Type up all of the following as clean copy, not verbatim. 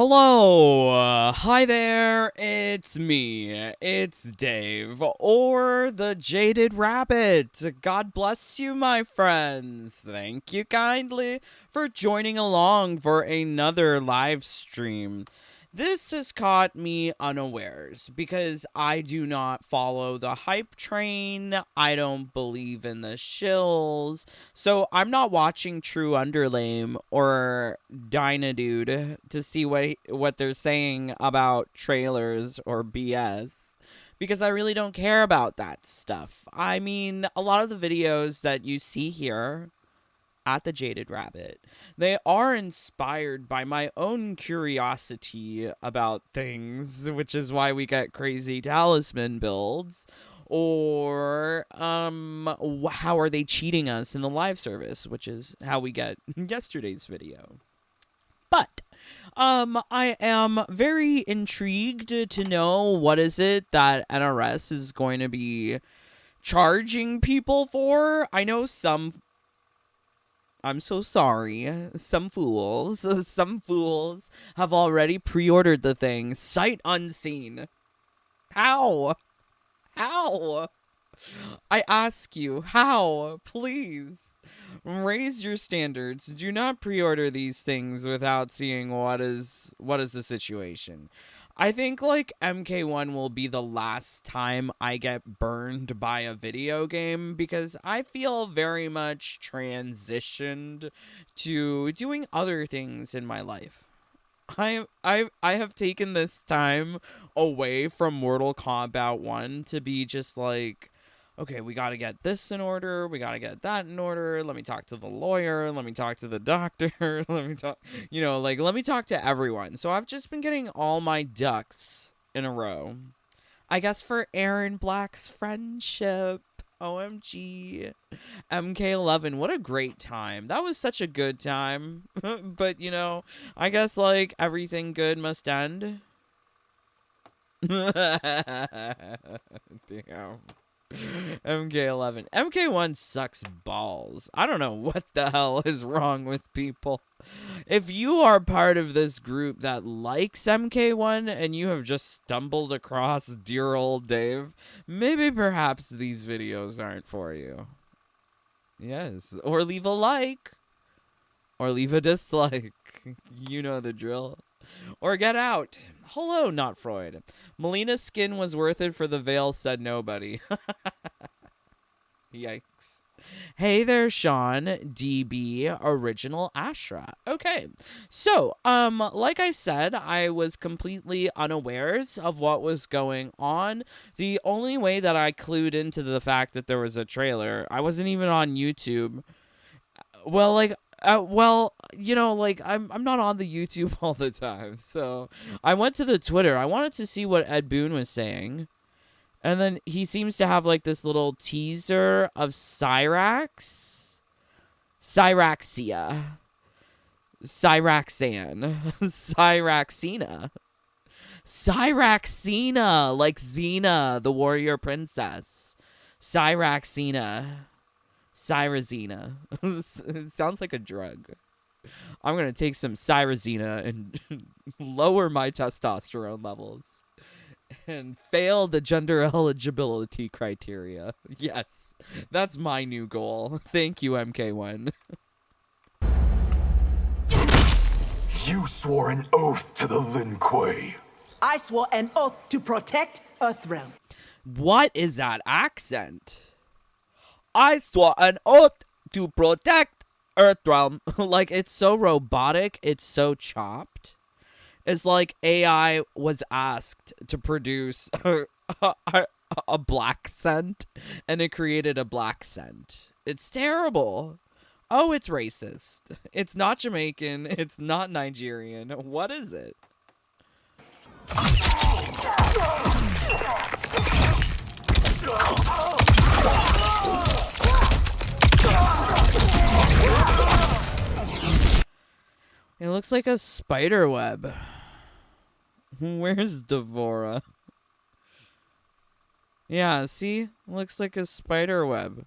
Hello, hi there, it's me, it's Dave, or the Jaded Rabbit. God bless you, my friends. Thank you kindly for joining along for another live stream. This has caught me unawares because I do not follow the hype train. I don't believe in the shills. So I'm not watching True Underlame or Dynadude to see what they're saying about trailers or BS. Because I really don't care about that stuff. I mean, a lot of the videos that you see here at the Jaded Rabbit, they are inspired by my own curiosity about things, which is why we get crazy talisman builds. Or, how are they cheating us in the live service, which is how we get yesterday's video. But, I am very intrigued to know what is it that NRS is going to be charging people for. I know I'm so sorry. Some fools have already pre-ordered the thing, sight unseen. How? How? I ask you, how? Please. Raise your standards. Do not pre-order these things without seeing what is the situation. I think, like, MK1 will be the last time I get burned by a video game because I feel very much transitioned to doing other things in my life. I have taken this time away from Mortal Kombat 1 to be just like, okay, we got to get this in order. We got to get that in order. Let me talk to the lawyer. Let me talk to the doctor. Let me talk, let me talk to everyone. So I've just been getting all my ducks in a row. I guess for Aaron Black's friendship. OMG. MK11, what a great time. That was such a good time. But, I guess, like, everything good must end. Damn. MK11. MK1 sucks balls. I don't know what the hell is wrong with people. If you are part of this group that likes MK1 and you have just stumbled across dear old Dave, maybe perhaps these videos aren't for you. Yes, or leave a like. Or leave a dislike. You know the drill. Or get out. Hello, not Freud. Melina's skin was worth it for the veil, said nobody. Yikes. Hey there, Sean, DB, original Ashra. Okay, so, like I said, I was completely unawares of what was going on. The only way that I clued into the fact that there was a trailer, I wasn't even on YouTube. Well, like, I'm not on the YouTube all the time, so I went to the Twitter. I wanted to see what Ed Boon was saying, and then he seems to have, like, this little teaser of Cyrax? Cyraxia. Cyraxan. Cyraxina. Cyraxina, like Xena, the warrior princess. Cyraxina. Cyrazina. It sounds like a drug. I'm going to take some Cyrazina and lower my testosterone levels. And fail the gender eligibility criteria. Yes, that's my new goal. Thank you, MK1. You swore an oath to the Lin Kuei. I swore an oath to protect Earthrealm. What is that accent? I swore an oath to protect Earthrealm. Like, it's so robotic, it's so chopped. It's like AI was asked to produce a black scent, and it created a black scent. It's terrible. Oh, it's racist. It's not Jamaican. It's not Nigerian. What is it? It looks like a spider web. Where's Devora? Yeah, see? Looks like a spider web.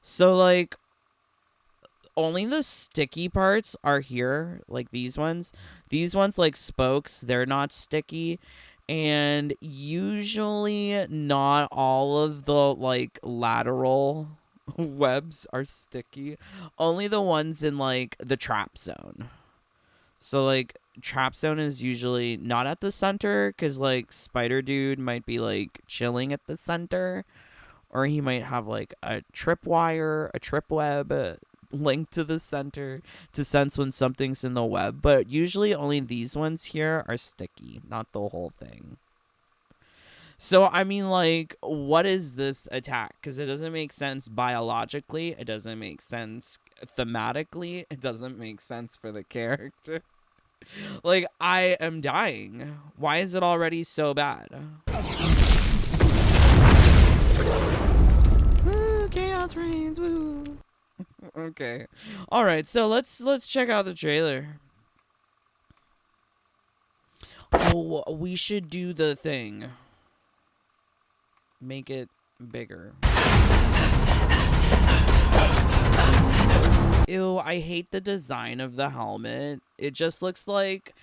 So, like, only the sticky parts are here, like these ones. These ones, like spokes, they're not sticky. And usually not all of the, like, lateral webs are sticky. Only the ones in, like, the trap zone. So, like, trap zone is usually not at the center, because, like, Spider Dude might be, like, chilling at the center. Or he might have, like, a tripwire, a trip web linked to the center to sense when something's in the web. But usually only these ones here are sticky, not the whole thing. So, I mean, like, what is this attack? Because it doesn't make sense biologically. It doesn't make sense thematically. It doesn't make sense for the character. Like, I am dying. Why is it already so bad? Woo, Khaos Reigns, woo. Okay. Alright, so let's check out the trailer. Oh, we should do the thing. Make it bigger. Ew, I hate the design of the helmet. It just looks like,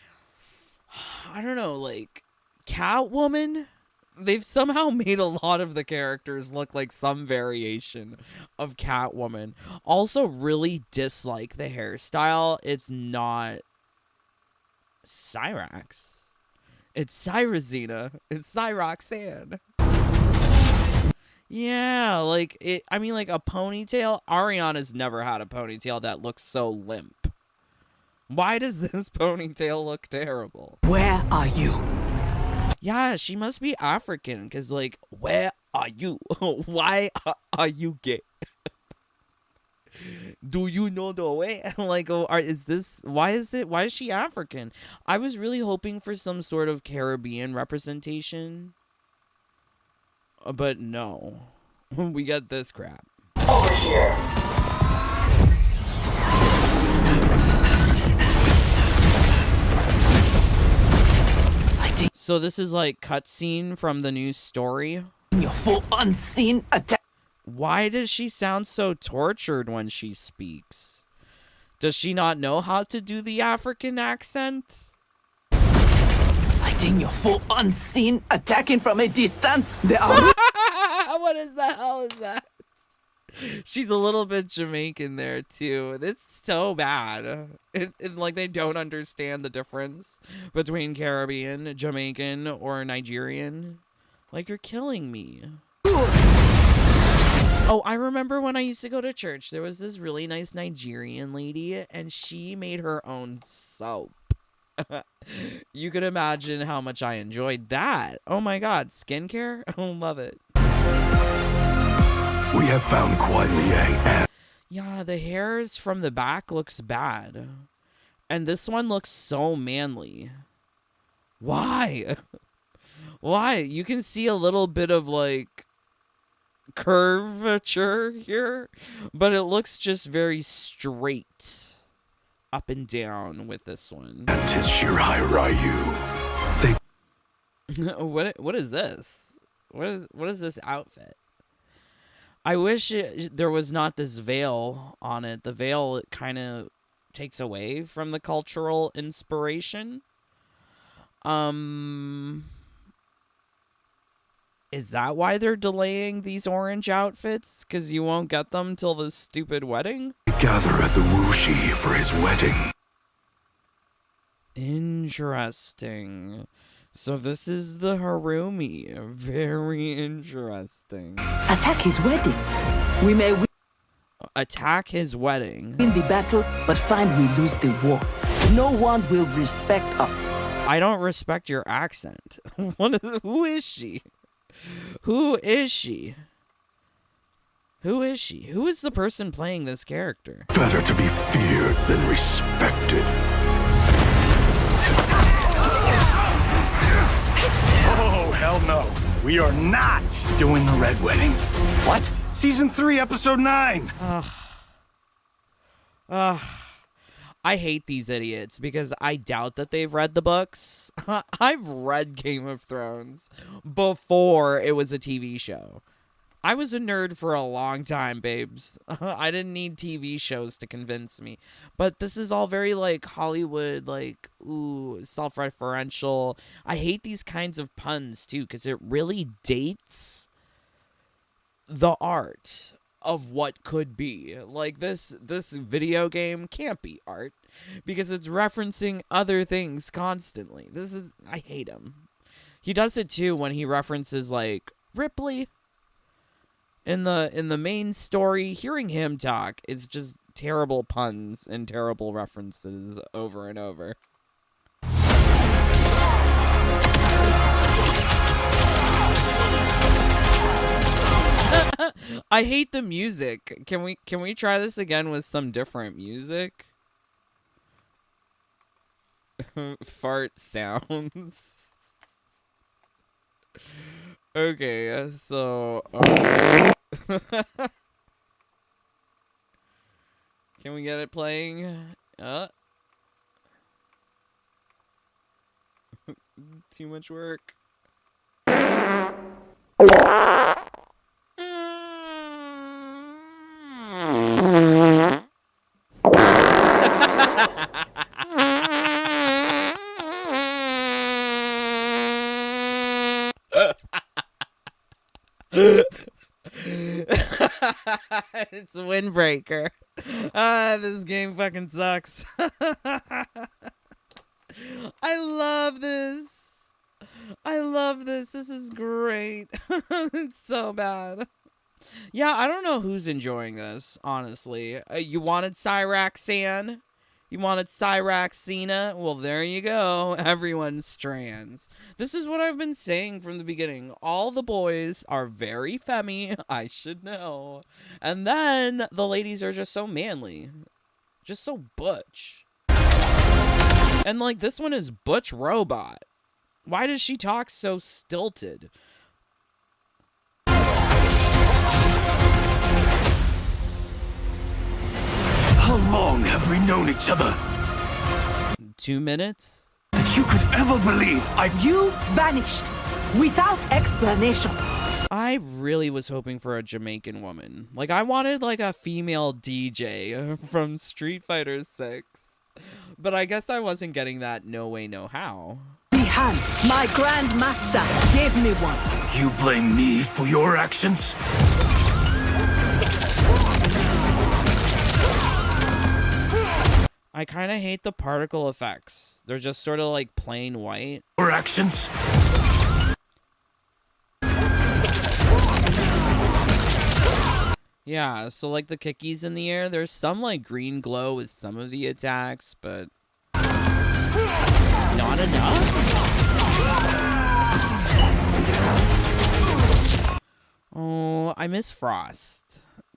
I don't know, like Catwoman? They've somehow made a lot of the characters look like some variation of Catwoman. Also, really dislike the hairstyle. It's not Cyrax. It's Cyrazina. It's Cyroxanne. Yeah, like, I mean, like, a ponytail. Ariana's never had a ponytail that looks so limp. Why does this ponytail look terrible? Where are you? Yeah, she must be African, because, like, where are you? Why are you gay? Do you know the way? Like, why is she African? I was really hoping for some sort of Caribbean representation. But no. We got this crap. Over here. So this is like cutscene from the new story. Your full unseen attack. Why does she sound so tortured when she speaks? Does she not know how to do the African accent? Fighting your full unseen, attacking from a distance. There are What is the hell is that? She's a little bit Jamaican there too. It's so bad. It like they don't understand the difference between Caribbean, Jamaican, or Nigerian. Like, you're killing me. Oh, I remember when I used to go to church, there was this really nice Nigerian lady, and she made her own soap. You could imagine how much I enjoyed that. Oh my god, skincare? I love it. We have found Kuai Liang and... Yeah, the hairs from the back looks bad. And this one looks so manly. Why? Why? You can see a little bit of, like, curvature here, but it looks just very straight up and down with this one. and his Shirai Ryu. What is this? What is this outfit? I wish there was not this veil on it. The veil kind of takes away from the cultural inspiration. Is that why they're delaying these orange outfits? Because you won't get them till the stupid wedding? Gather at the Wuxi for his wedding. Interesting. So this is the Harumi. Very interesting. attack his wedding. We may win Attack his wedding. the battle, but find we lose the war. No one will respect us. I don't respect your accent. Who is she? Who is she? Who is she? Who is the person playing this character? Better to be feared than respected. Oh, hell no. We are not doing the Red Wedding. What? Season 3, Episode 9. I hate these idiots because I doubt that they've read the books. I've read Game of Thrones before it was a TV show. I was a nerd for a long time, babes. I didn't need TV shows to convince me. But this is all very, like, Hollywood, like, ooh, self-referential. I hate these kinds of puns, too, because it really dates the art of what could be. Like, this video game can't be art because it's referencing other things constantly. I hate him. He does it, too, when he references, like, Ripley. In the main story, hearing him talk is just terrible puns and terrible references over and over. I hate the music. Can we try this again with some different music? Fart sounds. Okay, so can we get it playing? Too much work. It's a windbreaker. This game fucking sucks. I love this. I love this. This is great. It's so bad. Yeah, I don't know who's enjoying this, honestly. You wanted Cyrax-san? You wanted Cyrax-Cena? Well, there you go. Everyone strands. This is what I've been saying from the beginning. All the boys are very femmy. I should know. And then the ladies are just so manly. Just so butch. And, like, this one is Butch Robot. Why does she talk so stilted? How long have we known each other? 2 minutes? That you could ever believe You vanished without explanation. I really was hoping for a Jamaican woman. Like, I wanted, like, a female DJ from Street Fighter 6. But I guess I wasn't getting that no way, no how. Bihan, my grandmaster, gave me one. You blame me for your actions? I kind of hate the particle effects. They're just sort of like plain white. Your actions? Yeah, so like the kickies in the air, there's some like green glow with some of the attacks, but not enough? Oh, I miss Frost.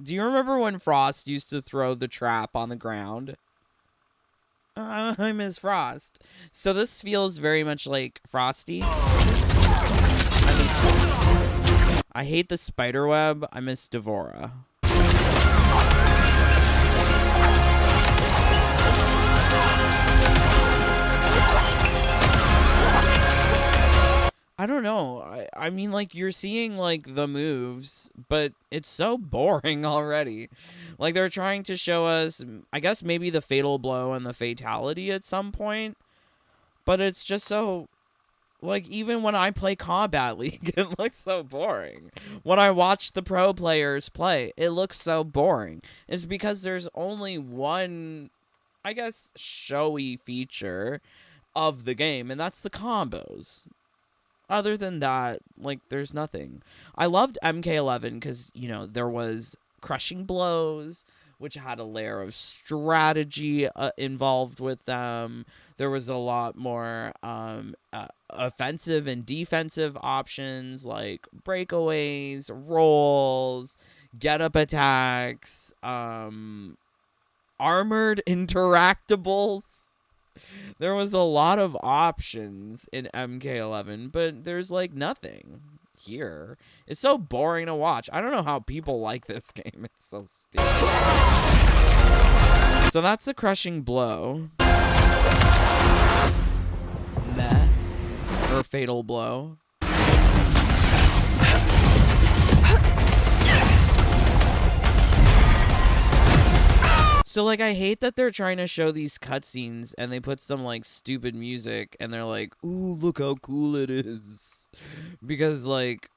Do you remember when Frost used to throw the trap on the ground? I miss Frost. So this feels very much like Frosty. I hate the spider web. I miss Devora. I don't know. I mean, like, you're seeing, like, the moves, but it's so boring already. Like, they're trying to show us, I guess, maybe the fatal blow and the fatality at some point. But it's just so, like, even when I play Combat League, it looks so boring. When I watch the pro players play, it looks so boring. It's because there's only one, I guess, showy feature of the game, and that's the combos. Other than that, like, there's nothing. I loved MK11 because, you know, there was crushing blows, which had a layer of strategy involved with them. There was a lot more offensive and defensive options, like breakaways, rolls, get-up attacks, armored interactables. There was a lot of options in MK11, but there's, like, nothing here. It's so boring to watch. I don't know how people like this game. It's so stupid. So that's the crushing blow. Meh. Or fatal blow. So, like, I hate that they're trying to show these cutscenes and they put some, like, stupid music and they're like, ooh, look how cool it is. Because, like...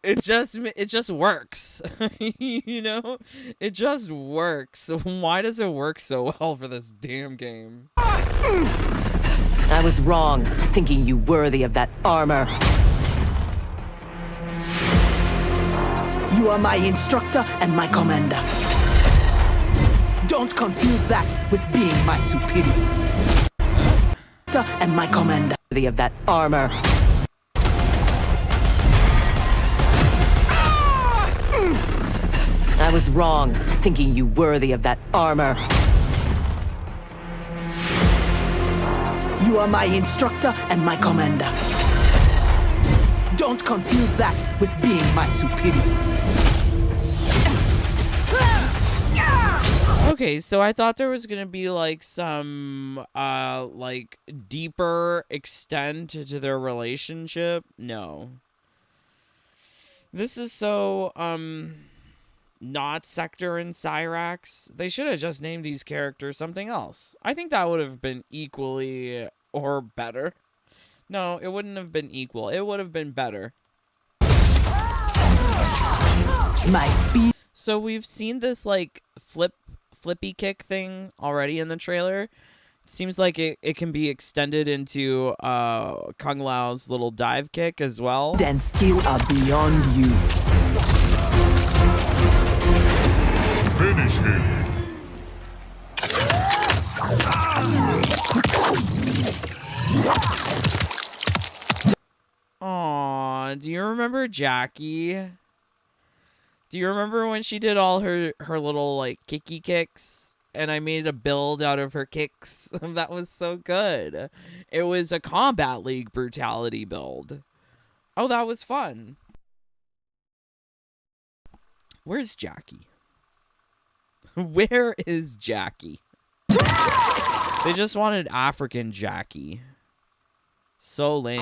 it just works. You know, it just works. Why does it work so well for this damn game? I was wrong, thinking you worthy of that armor. You are my instructor and my commander. Don't confuse that with being my superior. And my commander, worthy of that armor. I was wrong, thinking you worthy of that armor. You are my instructor and my commander. Don't confuse that with being my superior. Okay, so I thought there was gonna be like some like deeper extent to their relationship. No. This is so not Sector and Cyrax. They should have just named these characters something else. I think that would have been equally or better. No, it wouldn't have been equal. It would have been better. My speed. So we've seen this like flippy kick thing already in the trailer. It seems like it can be extended into Kung Lao's little dive kick as well. And skill are beyond you. Finish him. Aw, do you remember Jackie? Do you remember when she did all her little like kicky kicks? And I made a build out of her kicks. That was so good. It was a Combat League brutality build. Oh, that was fun. Where's Jackie? Where is Jackie? They just wanted African Jackie. So lame.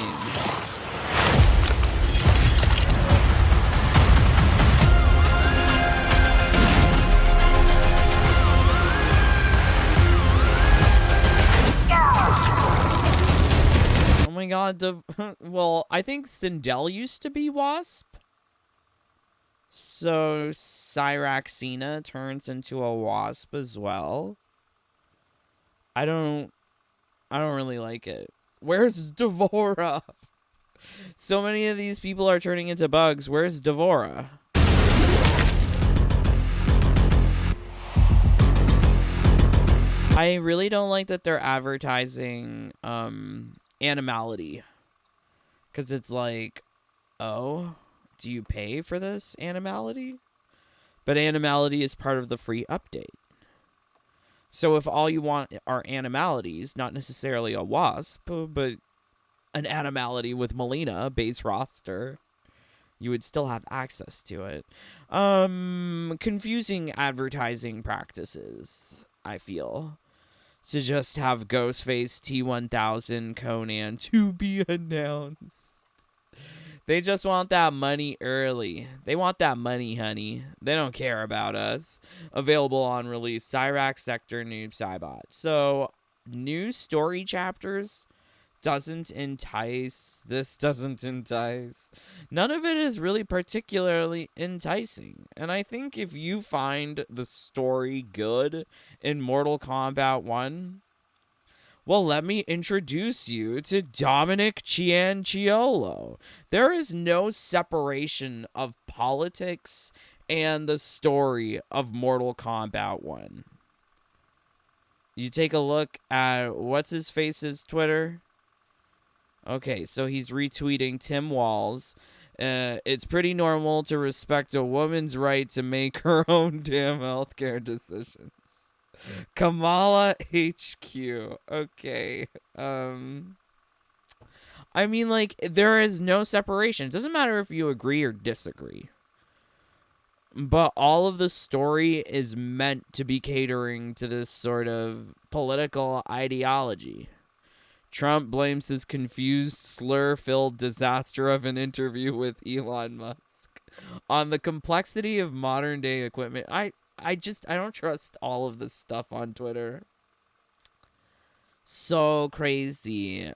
Oh my god, well, I think Sindel used to be Wasp. So Cyraxina turns into a Wasp as well. I don't really like it. Where's Devora? So many of these people are turning into bugs. Where's Devora? I really don't like that they're advertising animality. Because it's like, oh, do you pay for this animality? But animality is part of the free update. So if all you want are animalities, not necessarily a wasp, but an animality with Melina, base roster, you would still have access to it. Confusing advertising practices, I feel. To just have Ghostface T1000 Conan to be announced. They just want that money early. They want that money, honey. They don't care about us. Available on release. Cyrax, Sector, Noob, Cybot. So, new story chapters doesn't entice. This doesn't entice. None of it is really particularly enticing. And I think if you find the story good in Mortal Kombat 1... well, let me introduce you to Dominic Cianciolo. There is no separation of politics and the story of Mortal Kombat 1. You take a look at what's-his-face's Twitter. Okay, so he's retweeting Tim Walz. It's pretty normal to respect a woman's right to make her own damn healthcare decisions. Kamala HQ. Okay. I mean, like, there is no separation. It doesn't matter if you agree or disagree. but all of the story is meant to be catering to this sort of political ideology. Trump blames his confused, slur-filled disaster of an interview with Elon Musk on the complexity of modern-day equipment. I don't trust all of this stuff on Twitter. So crazy.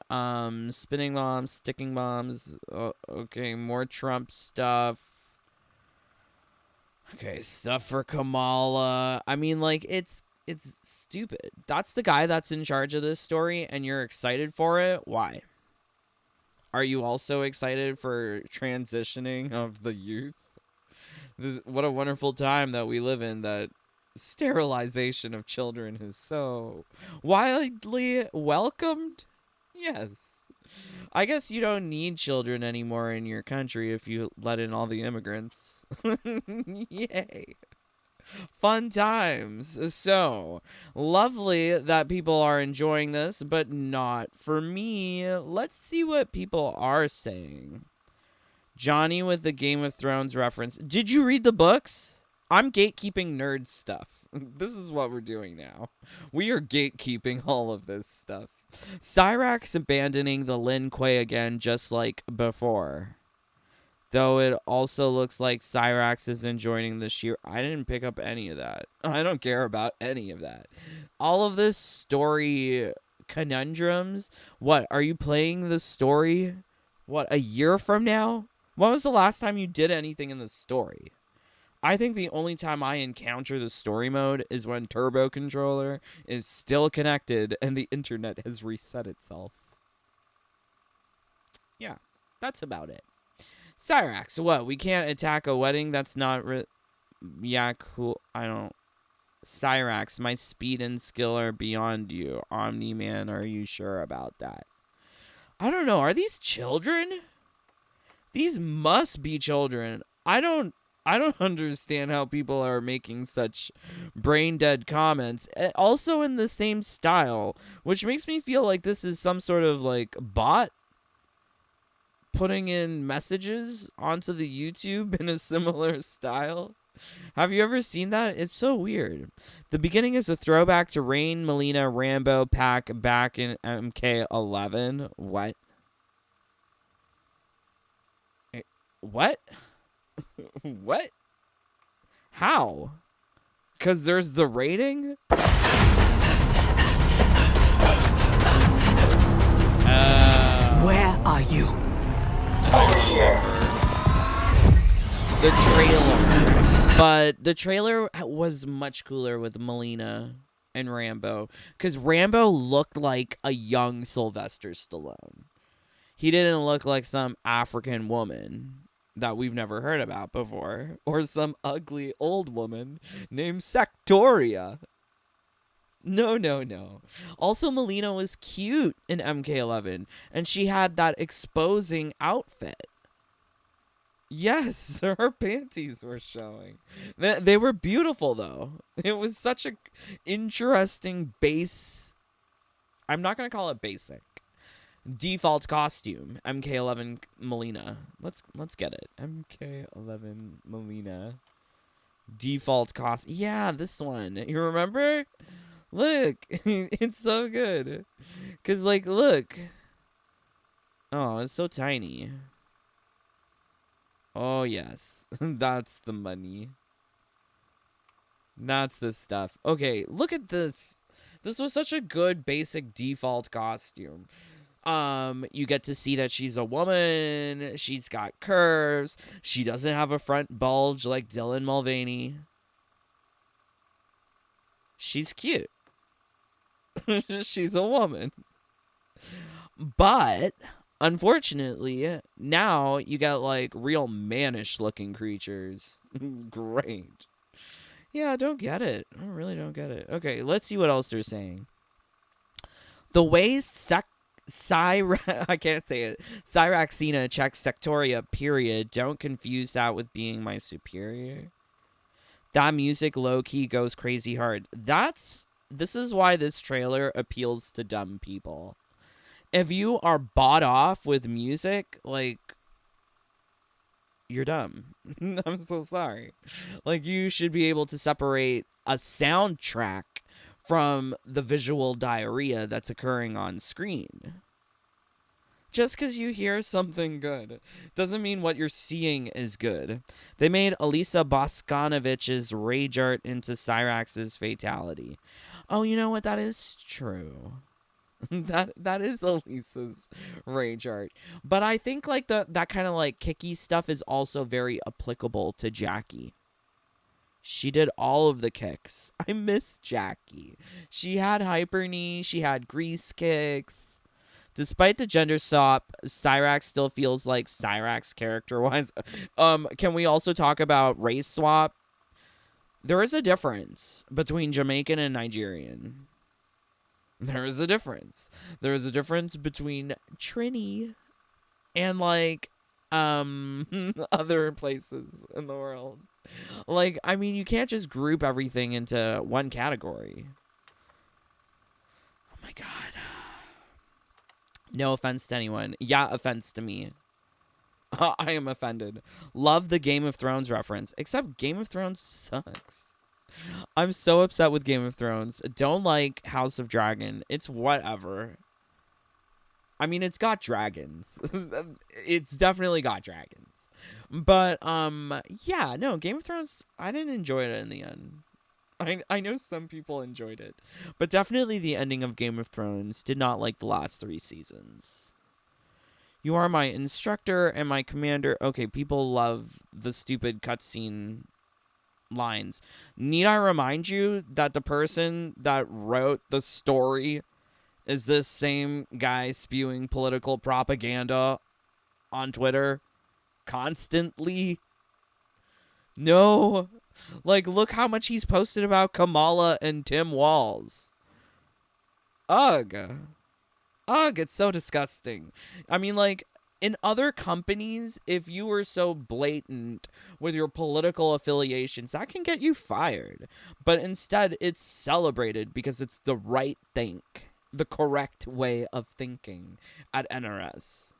Spinning bombs, sticking bombs. Okay, more Trump stuff. Okay, stuff for Kamala. I mean, like, it's stupid. That's the guy that's in charge of this story, and you're excited for it? Why? Are you also excited for transitioning of the youth? What a wonderful time that we live in, that sterilization of children is so widely welcomed. Yes. I guess you don't need children anymore in your country if you let in all the immigrants. Yay. Fun times. So, lovely that people are enjoying this, but not for me. Let's see what people are saying. Johnny with the Game of Thrones reference. Did you read the books? I'm gatekeeping nerd stuff. This is what we're doing now. We are gatekeeping all of this stuff. Cyrax abandoning the Lin Kuei again, just like before. Though it also looks like Cyrax is enjoying the sheer... I didn't pick up any of that. I don't care about any of that. All of this story conundrums. What, are you playing the story? What, a year from now? When was the last time you did anything in the story? I think the only time I encounter the story mode is when Turbo Controller is still connected and the internet has reset itself. Yeah, that's about it. Cyrax, what? We can't attack a wedding? That's not... yeah, cool. I don't... Cyrax, my speed and skill are beyond you. Omni-Man, are you sure about that? I don't know. Are these children? These must be children. I don't understand how people are making such brain-dead comments. Also in the same style, which makes me feel like this is some sort of, like, bot putting in messages onto the YouTube in a similar style. Have you ever seen that? It's so weird. The beginning is a throwback to Rain, Melina, Rambo pack back in MK11. What? What? What? How? Because there's the rating? Where are you? The trailer. But the trailer was much cooler with Melina and Rambo. Because Rambo looked like a young Sylvester Stallone. He didn't look like some African woman that we've never heard about before. Or some ugly old woman named Sectoria. No. Also, Melina was cute in MK11. And she had that exposing outfit. Yes, her panties were showing. They were beautiful, though. It was such a interesting base... I'm not going to call it basic. Default costume. MK11 Melina. Let's get it. MK11 Melina. Default costume. Yeah, this one. You remember? Look. It's so good. Because, like, look. Oh, it's so tiny. Oh, yes. That's the money. That's the stuff. Okay, look at this. This was such a good basic default costume. You get to see that she's a woman. She's got curves. She doesn't have a front bulge like Dylan Mulvaney. She's cute. She's a woman. But... unfortunately, now you got, like, real mannish looking creatures. Great. Yeah, I don't get it. I really don't get it. Okay, let's see what else they're saying. The way I can't say it. Cyraxina checks Sectoria, period. Don't confuse that with being my superior. That music low-key goes crazy hard. This is why this trailer appeals to dumb people. If you are bought off with music, like, you're dumb. I'm so sorry. Like, you should be able to separate a soundtrack from the visual diarrhea that's occurring on screen. Just because you hear something good doesn't mean what you're seeing is good. They made Elisa Boskanovich's rage art into Cyrax's fatality. Oh, you know what? That is true. that is Elisa's rage art. But I think like that kind of like kicky stuff is also very applicable to Jackie. She did all of the kicks. I miss Jackie. She had hyper knee, she had grease kicks. Despite the gender swap, Cyrax still feels like Cyrax character-wise. Can we also talk about race swap? There is a difference between Jamaican and Nigerian. There is a difference. There is a difference between Trini and, like, other places in the world. Like, I mean, you can't just group everything into one category. Oh my god. No offense to anyone. Yeah, offense to me. I am offended. Love the Game of Thrones reference. Except Game of Thrones sucks. I'm so upset with Game of Thrones. Don't like House of Dragon. It's whatever. I mean, it's got dragons. It's definitely got dragons. But, yeah, no, Game of Thrones, I didn't enjoy it in the end. I know some people enjoyed it, but definitely the ending of Game of Thrones did not like the last 3 seasons. You are my instructor and my commander. Okay, people love the stupid cutscene lines. Need I remind you that the person that wrote the story is this same guy spewing political propaganda on Twitter constantly? No. Like, look how much he's posted about Kamala and Tim Walz. Ugh. Ugh, it's so disgusting. I mean, like, in other companies, if you were so blatant with your political affiliations, that can get you fired. But instead, it's celebrated because it's the right thing. The correct way of thinking at NRS.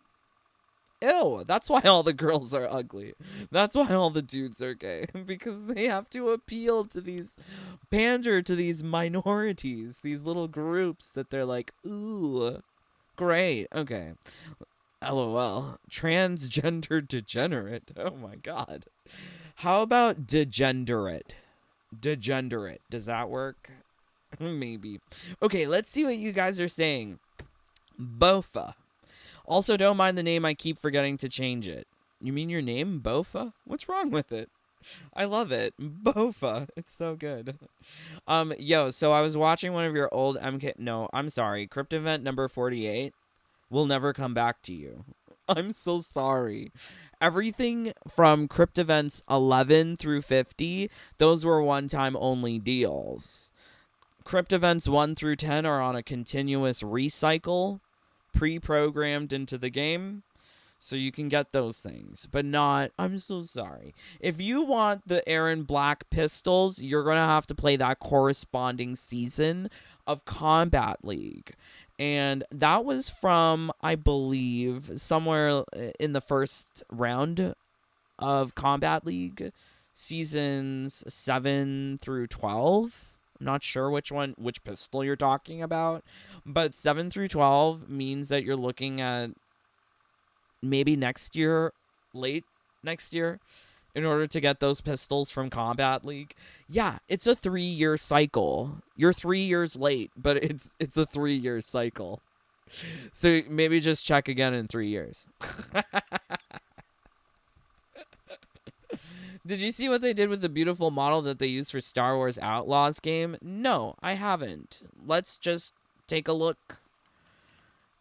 Ew, that's why all the girls are ugly. That's why all the dudes are gay. Because they have to appeal to pander to these minorities, these little groups that they're like, ooh, great, okay. LOL. Transgender degenerate. Oh my god. How about degenerate? Degenerate. Does that work? Maybe. Okay, let's see what you guys are saying. Bofa. Also, don't mind the name, I keep forgetting to change it. You mean your name, Bofa? What's wrong with it? I love it. Bofa. It's so good. Yo, so I was watching one of your old MK... No, I'm sorry. Crypt event number 48 will never come back to you. I'm so sorry. Everything from Crypt events 11 through 50, those were one-time only deals. Crypt events 1 through 10 are on a continuous recycle, pre-programmed into the game, so you can get those things, but not... I'm so sorry. If you want the Aaron Black pistols, you're gonna have to play that corresponding season of Combat League, and that was from, I believe, somewhere in the first round of Combat League, seasons 7 through 12. I'm not sure which pistol you're talking about, but 7 through 12 means that you're looking at maybe next year, late next year, in order to get those pistols from Combat League. Yeah, it's a 3-year cycle. You're 3 years late, but it's a 3-year cycle. So maybe just check again in 3 years. Did you see what they did with the beautiful model that they used for Star Wars Outlaws game? No, I haven't. Let's just take a look.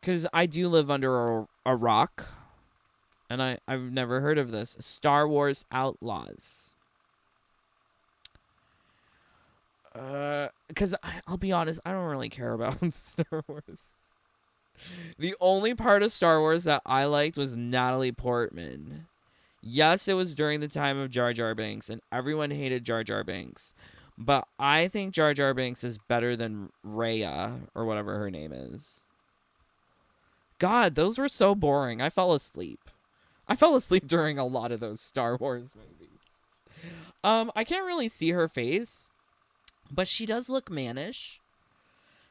Because I do live under a rock. And I've never heard of this. Star Wars Outlaws. Because I'll be honest, I don't really care about Star Wars. The only part of Star Wars that I liked was Natalie Portman. Yes, it was during the time of Jar Jar Binks, and everyone hated Jar Jar Binks. But I think Jar Jar Binks is better than Raya, or whatever her name is. God, those were so boring. I fell asleep. I fell asleep during a lot of those Star Wars movies. I can't really see her face, but she does look mannish.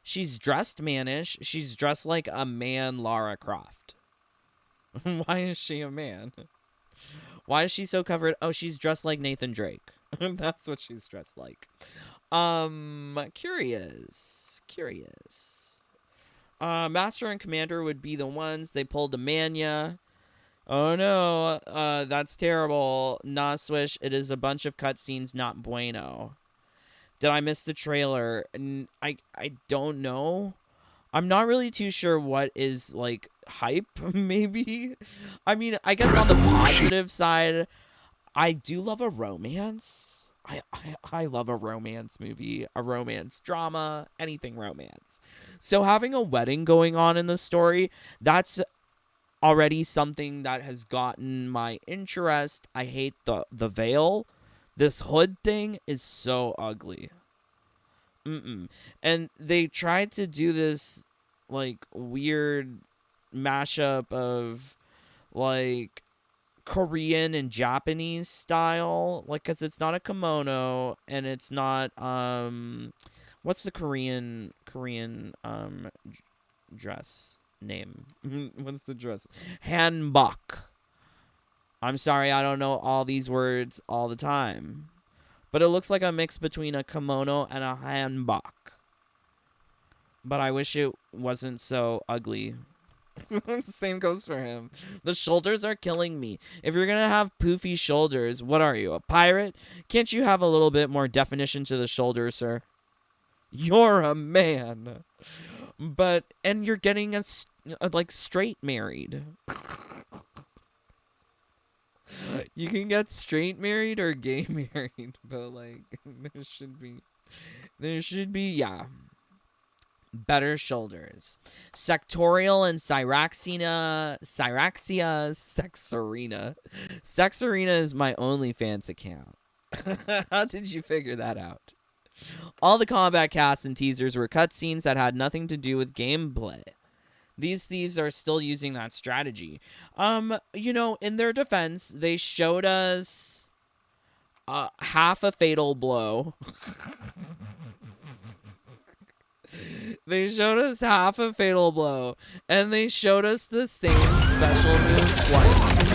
She's dressed mannish. She's dressed like a man Lara Croft. Why is she a man? Why is she so covered? Oh, she's dressed like Nathan Drake. That's what she's dressed like. Curious. Master and Commander would be the ones. They pulled a Mania. Oh no, that's terrible. Nah, Swish, it is a bunch of cutscenes, not bueno. Did I miss the trailer? I don't know. I'm not really too sure what is, like, hype, maybe? I mean, I guess on the positive side, I do love a romance. I love a romance movie, a romance drama, anything romance. So having a wedding going on in the story, that's already something that has gotten my interest. I hate the veil. This hood thing is so ugly. And they tried to do this, like, weird mashup of, like, Korean and Japanese style. Like, because it's not a kimono, and it's not, what's the Korean, dress name? What's the dress? Hanbok. I'm sorry, I don't know all these words all the time. But it looks like a mix between a kimono and a hanbok. But I wish it wasn't so ugly. Same goes for him. The shoulders are killing me. If you're going to have poofy shoulders, what are you, a pirate? Can't you have a little bit more definition to the shoulders, sir? You're a man. And you're getting like, straight married. You can get straight married or gay married, but, like, there should be, yeah, better shoulders. Sectorial and Cyraxia, Sexarena is my OnlyFans account. How did you figure that out? All the combat casts and teasers were cutscenes that had nothing to do with gameplay. These thieves are still using that strategy. You know, in their defense, they showed us half a fatal blow. They showed us half a fatal blow, and they showed us the same special move twice.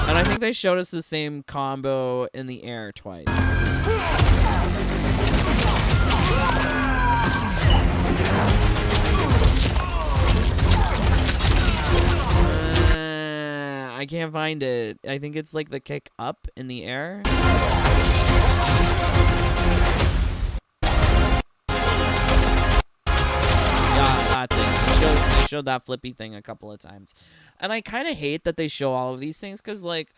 And I think they showed us the same combo in the air twice. I can't find it. I think it's like the kick up in the air. Yeah, that thing. They showed that flippy thing a couple of times. And I kind of hate that they show all of these things because, like,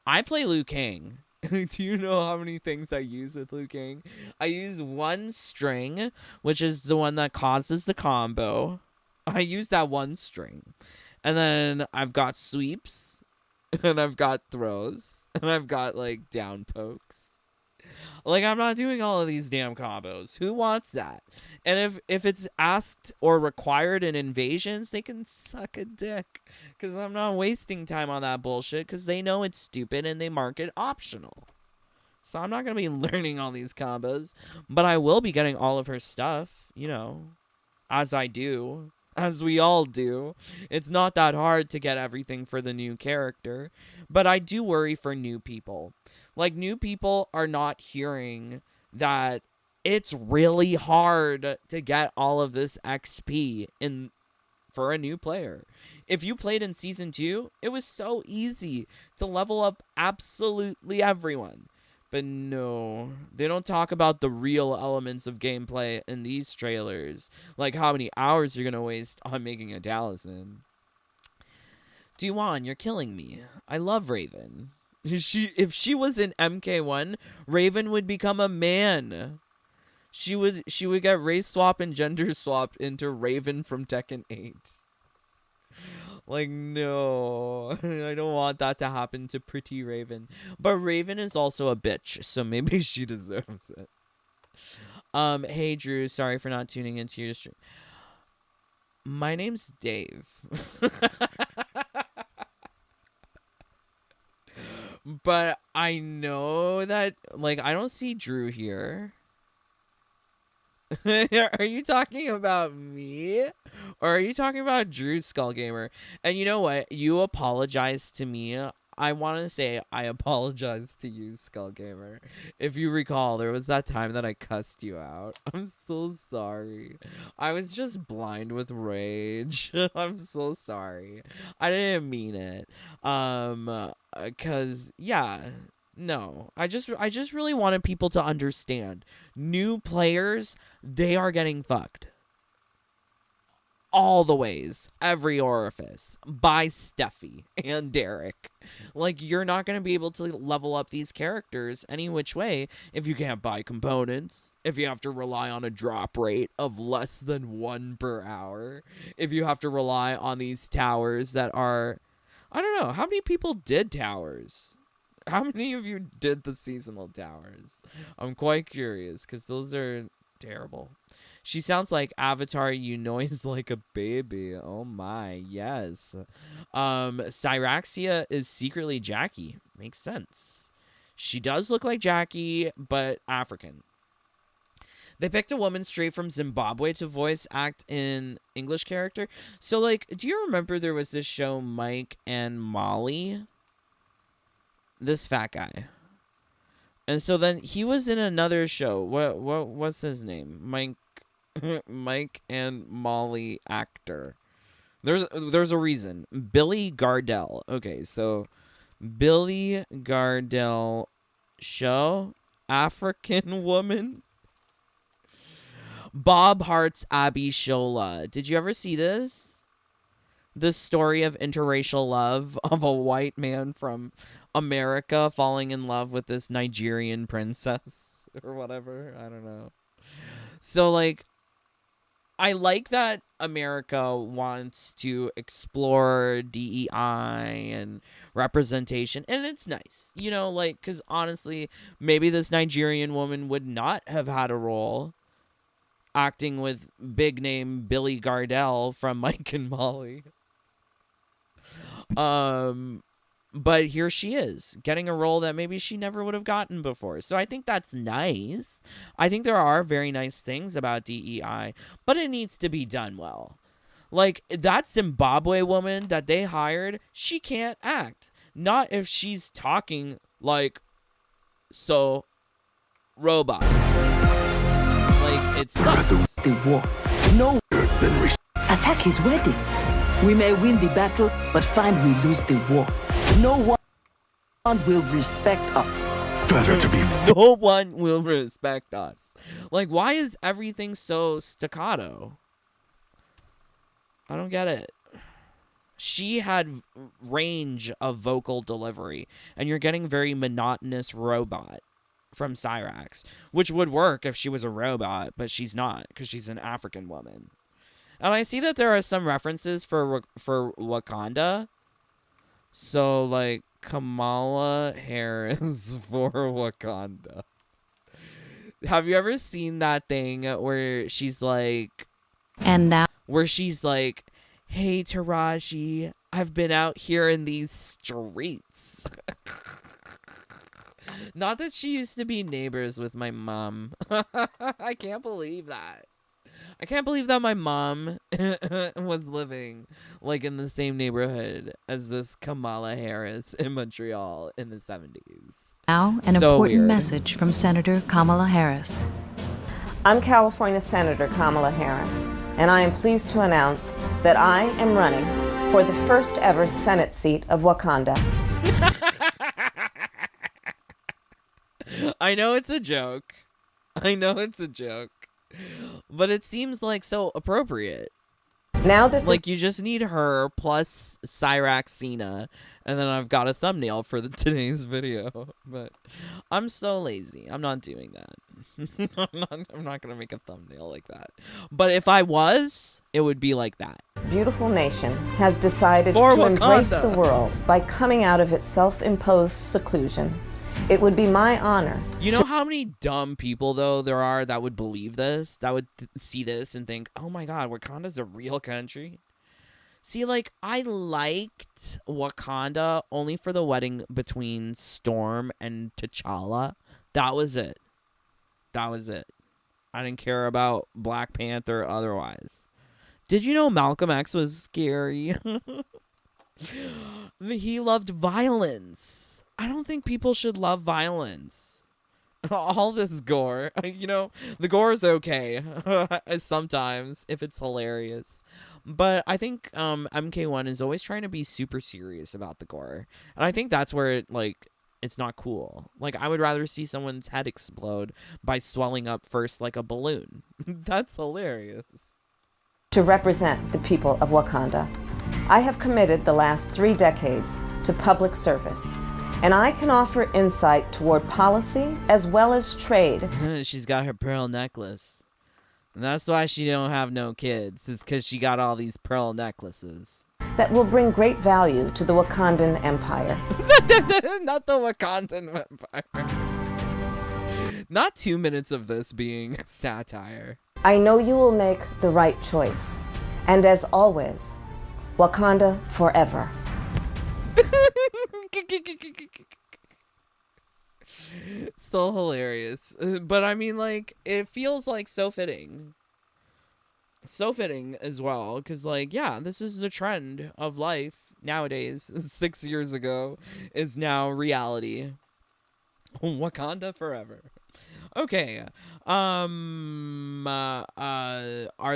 I play Liu Kang. Do you know how many things I use with Liu Kang? I use one string, which is the one that causes the combo. I use that one string. And then I've got sweeps. And I've got throws. And I've got, like, down pokes. Like, I'm not doing all of these damn combos. Who wants that? And if it's asked or required in invasions, they can suck a dick. Because I'm not wasting time on that bullshit. Because they know it's stupid and they mark it optional. So I'm not going to be learning all these combos. But I will be getting all of her stuff. You know. As I do. As we all do. It's not that hard to get everything for the new character. But I do worry for new people. Like, new people are not hearing that it's really hard to get all of this XP for a new player. If you played in Season 2, it was so easy to level up absolutely everyone. But no, they don't talk about the real elements of gameplay in these trailers. Like how many hours you're going to waste on making a talisman. Duan, you're killing me. I love Raven. If she was in MK1, Raven would become a man. She would get race swap and gender swapped into Raven from Tekken 8. Like, no, I don't want that to happen to pretty Raven. But Raven is also a bitch, so maybe she deserves it. Hey Drew, sorry for not tuning into your stream. My name's Dave. But I know that, like, I don't see Drew here. Are you talking about me? Or are you talking about Drew Skullgamer? And you know what? You apologized to me. I want to say I apologize to you, Skullgamer. If you recall, there was that time that I cussed you out. I'm so sorry. I was just blind with rage. I'm so sorry. I didn't mean it. Cause yeah, no. I just really wanted people to understand. New players, they are getting fucked. All the ways, every orifice, by Steffi and Derek. Like, you're not going to be able to level up these characters any which way if you can't buy components, if you have to rely on a drop rate of less than 1 per hour, if you have to rely on these towers that are... I don't know, how many people did towers? How many of you did the seasonal towers? I'm quite curious, because those are terrible. She sounds like Avatar, you noise like a baby. Oh my, yes. Cyraxia is secretly Jackie. Makes sense. She does look like Jackie, but African. They picked a woman straight from Zimbabwe to voice act in English character. So, like, do you remember there was this show, Mike and Molly? This fat guy. And so then he was in another show. What's his name? Mike and Molly actor. There's a reason. Billy Gardell. Okay, so Billy Gardell show, African woman. Bob Hart's Abby Shola. Did you ever see this? This story of interracial love of a white man from America falling in love with this Nigerian princess or whatever. I don't know. So, like, I like that America wants to explore DEI and representation, and it's nice, you know, like, because honestly, maybe this Nigerian woman would not have had a role acting with big name Billy Gardell from Mike and Molly. But here she is, getting a role that maybe she never would have gotten before. So I think that's nice. I think there are very nice things about DEI, but it needs to be done well. Like, that Zimbabwe woman that they hired, she can't act. Not if she's talking like, so, robot. Like, it sucks. The war. No. Attack is ready. We may win the battle, but find we lose the war. No one will respect us. Better to be. No one will respect us. Like, why is everything so staccato? I don't get it. She had range of vocal delivery, and you're getting very monotonous robot from Cyrax, which would work if she was a robot, but she's not, because she's an African woman. And I see that there are some references for Wakanda. So, like, Kamala Harris for Wakanda. Have you ever seen that thing where she's like... And now... Where she's like, hey, Taraji, I've been out here in these streets. Not that she used to be neighbors with my mom. I can't believe that. I can't believe that my mom was living, like, in the same neighborhood as this Kamala Harris in Montreal in the 70s. Now, an So important weird. message from Senator Kamala Harris. I'm California Senator Kamala Harris, and I am pleased to announce that I am running for the first ever Senate seat of Wakanda. I know it's a joke. I know it's a joke. But it seems like so appropriate. Now that Like, you just need her plus Cyraxina, and then I've got a thumbnail for today's video. But I'm so lazy. I'm not doing that. I'm not going to make a thumbnail like that. But if I was, it would be like that. this beautiful nation has decided For to embrace Wakanda. the world by coming out of its self-imposed seclusion, it would be my honor. You know how many dumb people, though, there are that would believe this? That would see this and think, oh my god, Wakanda's a real country? See, like, I liked Wakanda only for the wedding between Storm and T'Challa. That was it. That was it. I didn't care about Black Panther otherwise. Did you know Malcolm X was scary? He loved violence. I don't think people should love violence. All this gore. You know, the gore is okay sometimes if it's hilarious. But I think MK1 is always trying to be super serious about the gore. And I think that's where it, like, it's not cool. Like, I would rather see someone's head explode by swelling up first like a balloon. That's hilarious. To represent the people of Wakanda, I have committed the last 3 decades to public service, and I can offer insight toward policy as well as trade. She's got her pearl necklace. And that's why she don't have no kids. It's because she got all these pearl necklaces. That will bring great value to the Wakandan Empire. Not the Wakandan Empire. Not 2 minutes of this being satire. I know you will make the right choice. And as always, Wakanda forever. So hilarious. But I mean, like, it feels like so fitting. So fitting as well. Because, like, yeah, this is the trend of life nowadays. 6 years ago is now reality. Wakanda forever. Okay. Are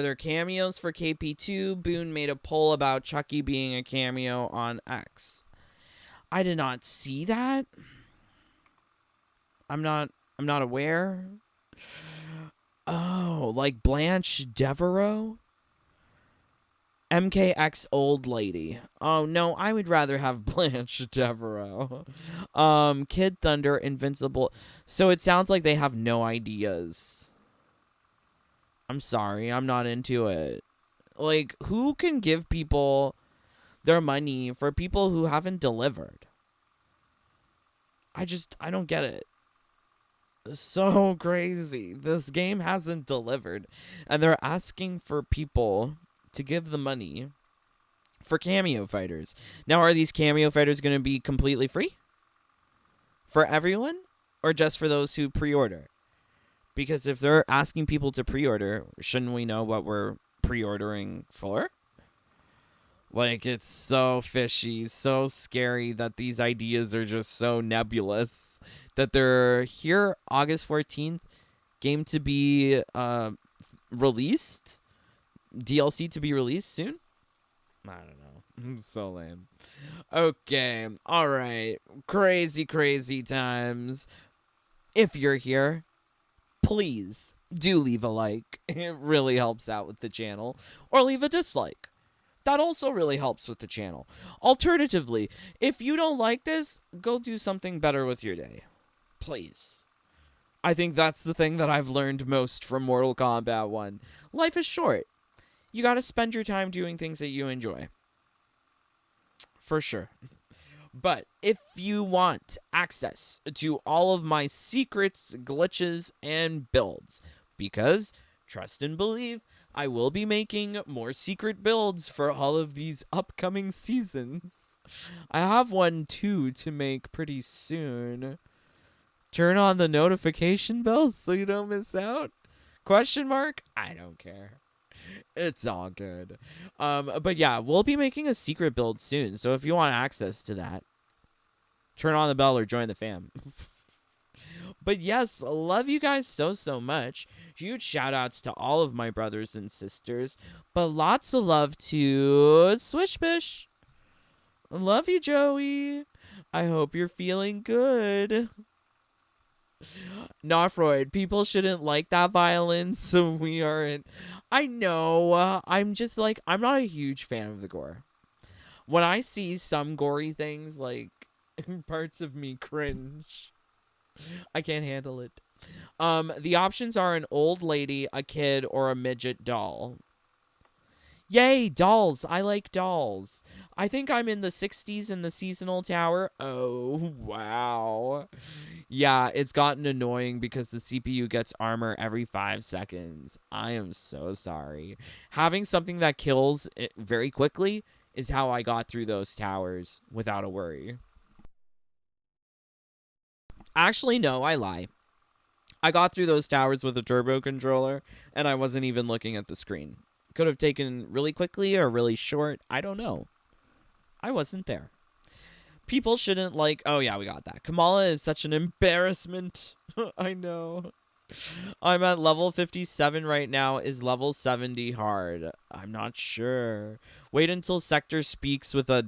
there cameos for KP2? Boone made a poll about Chucky being a cameo on X. I did not see that. I'm not aware. Oh, like Blanche Devereaux? MKX old lady. Oh no, I would rather have Blanche Devereaux. Kid Thunder, Invincible. So it sounds like they have no ideas. I'm sorry, I'm not into it. Like, who can give people their money for people who haven't delivered? I don't get it. So crazy. This game hasn't delivered, and they're asking for people to give the money for cameo fighters. Now, are these cameo fighters going to be completely free for everyone, or just for those who pre-order? Because if they're asking people to pre-order, shouldn't we know what we're pre-ordering for? Like, it's so fishy, so scary that these ideas are just so nebulous that they're here August 14th, game to be released, DLC to be released soon. I don't know. I'm so lame. Okay, all right. Crazy times. If you're here, please do leave a like. It really helps out with the channel. Or leave a dislike. That also really helps with the channel. Alternatively, if you don't like this, go do something better with your day. Please. I think that's the thing that I've learned most from Mortal Kombat 1. Life is short. You gotta spend your time doing things that you enjoy. For sure. But if you want access to all of my secrets, glitches, and builds, because, trust and believe, I will be making more secret builds for all of these upcoming seasons. I have one, too, to make pretty soon. Turn on the notification bell so you don't miss out? Question mark? I don't care. It's all good. But yeah, we'll be making a secret build soon. So if you want access to that, turn on the bell or join the fam. But yes, love you guys so much. Huge shout outs to all of my brothers and sisters. But lots of love to Swishbish. Love you, Joey. I hope you're feeling good. Nah, Freud, people shouldn't like that violence, so we aren't. I know, I'm just like, I'm not a huge fan of the gore. When I see some gory things, like, parts of me cringe. I can't handle it. The options are an old lady, a kid, or a midget doll. Yay, dolls. I like dolls. I think I'm in the 60s in the seasonal tower. Oh, wow. Yeah, it's gotten annoying because the CPU gets armor every 5 seconds. I am so sorry. Having something that kills it very quickly is how I got through those towers without a worry. Actually, no, I lie. I got through those towers with a turbo controller, and I wasn't even looking at the screen. Could have taken really quickly or really short. I don't know. I wasn't there. People shouldn't like... Oh, yeah, we got that. Kamala is such an embarrassment. I know. I'm at level 57 right now. Is level 70 hard? I'm not sure. Wait until Sector speaks with a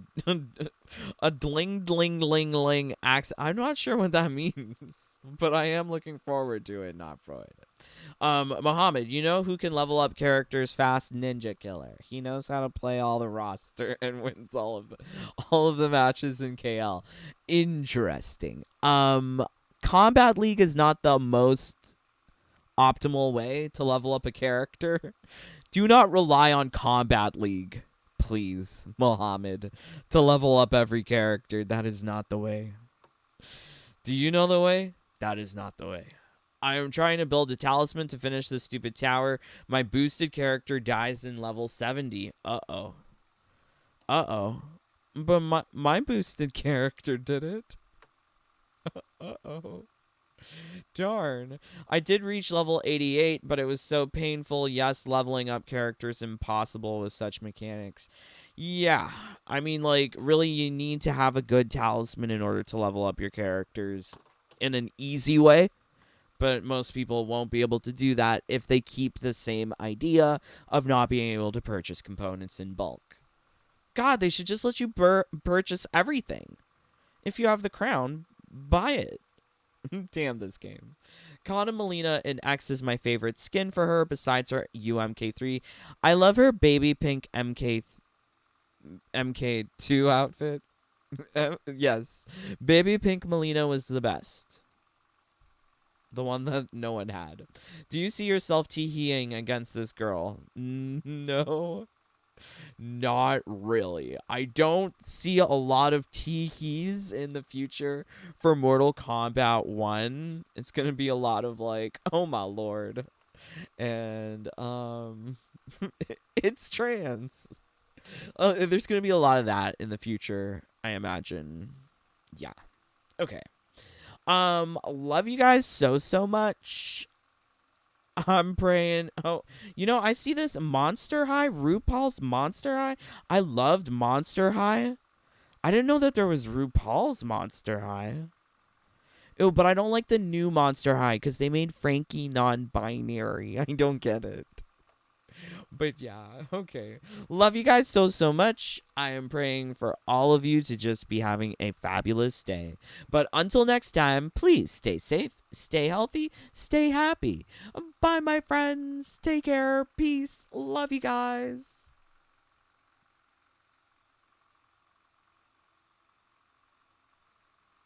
a dling accent. I'm not sure what that means, but I am looking forward to it. Not Freud. Mohammed, you know who can level up characters fast? Ninja Killer. He knows how to play all the roster and wins all of the matches in KL. Interesting. Combat League is not the most optimal way to level up a character. Do not rely on Combat League, please, Mohammed, to level up every character. That is not the way. Do you know the way? That is not the way. I am trying to build a talisman to finish this stupid tower. My boosted character dies in level 70. Uh-oh. Uh-oh. But my boosted character did it. Uh-oh. Darn. I did reach level 88, but it was so painful. Yes, leveling up characters impossible with such mechanics. Yeah. I mean, like, really, you need to have a good talisman in order to level up your characters in an easy way. But most people won't be able to do that if they keep the same idea of not being able to purchase components in bulk. God, they should just let you purchase everything. If you have the crown, buy it. Damn this game. Kana Melina in X is my favorite skin for her besides her UMK3. I love her baby pink MK2 outfit. Yes. Baby pink Melina was the best. The one that no one had. Do you see yourself tee-heeing against this girl? No. Not really. I don't see a lot of tee-hees in the future for Mortal Kombat 1. It's going to be a lot of like, oh my lord. And, it's trans. There's going to be a lot of that in the future, I imagine. Yeah. Okay. Love you guys so much. I'm praying. Oh, you know, I see this Monster High, RuPaul's Monster High. I loved Monster High. I didn't know that there was RuPaul's Monster High. Ew, but I don't like the new Monster High because they made Frankie non-binary. I don't get it. But yeah, okay. Love you guys so much. I am praying for all of you to just be having a fabulous day. But until next time, please stay safe, stay healthy, stay happy. Bye, my friends. Take care. Peace. Love you guys.